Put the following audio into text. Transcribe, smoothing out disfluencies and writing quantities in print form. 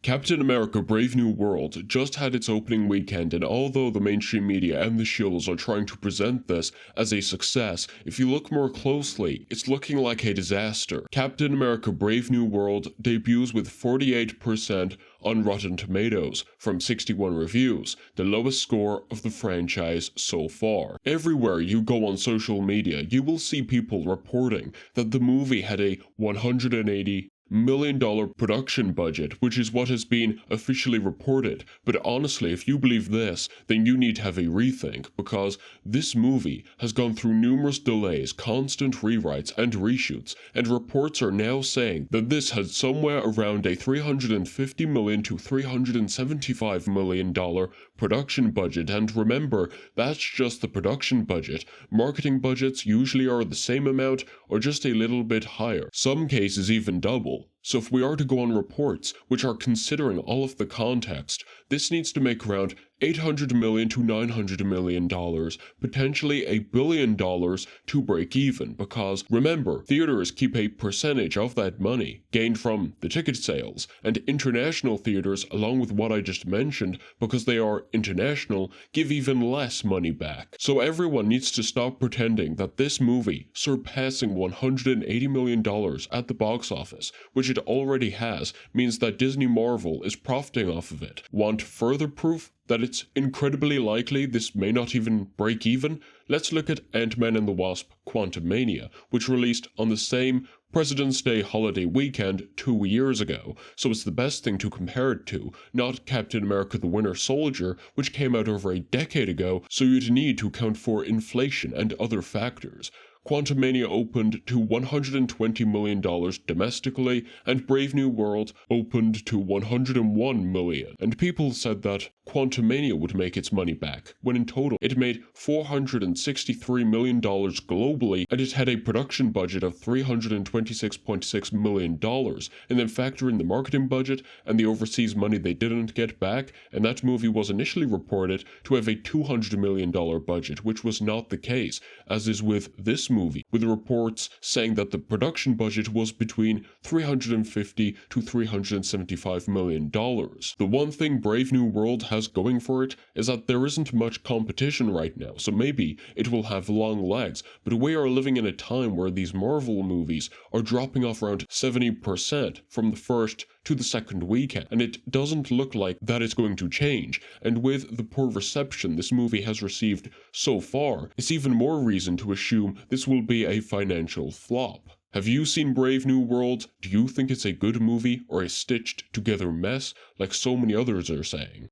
Captain America Brave New World just had its opening weekend, and although the mainstream media and the SHILLS are trying to present this as a success, if you look more closely, it's looking like a disaster. Captain America Brave New World debuts with 48% on Rotten Tomatoes from 61 reviews, the lowest score of the franchise so far. Everywhere you go on social media, you will see people reporting that the movie had a $180 million production budget, which is what has been officially reported. But honestly, if you believe this, then you need to have a rethink, because this movie has gone through numerous delays, constant rewrites and reshoots, and reports are now saying that this had somewhere around a $350 million to $375 million production budget. And remember, that's just the production budget. Marketing budgets usually are the same amount or just a little bit higher, some cases even double. So if we are to go on reports, which are considering all of the context, this needs to make around $800 million to $900 million, potentially $1 billion to break even, because remember, theaters keep a percentage of that money gained from the ticket sales, and international theaters, along with what I just mentioned, because they are international, give even less money back. So everyone needs to stop pretending that this movie, surpassing $180 million at the box office, which it already has, means that Disney Marvel is profiting off of it. Want further proof that it's incredibly likely this may not even break even? Let's look at Ant-Man and the Wasp: Quantumania, which released on the same President's Day holiday weekend 2 years ago, so it's the best thing to compare it to, not Captain America the Winter Soldier, which came out over a decade ago, so you'd need to account for inflation and other factors. Quantumania opened to $120 million domestically, and Brave New World opened to $101 million. And people said that Quantumania would make its money back, when in total it made $463 million globally, and it had a production budget of $326.6 million. And then factor in the marketing budget and the overseas money they didn't get back, and that movie was initially reported to have a $200 million budget, which was not the case, as is with this movie, with reports saying that the production budget was between $350 to $375 million. The one thing Brave New World has going for it is that there isn't much competition right now, so maybe it will have long legs, but we are living in a time where these Marvel movies are dropping off around 70% from the first to the second weekend, and it doesn't look like that is going to change. And with the poor reception this movie has received so far, it's even more reason to assume this will be a financial flop. Have you seen Brave New World? Do you think it's a good movie or a stitched together mess like so many others are saying?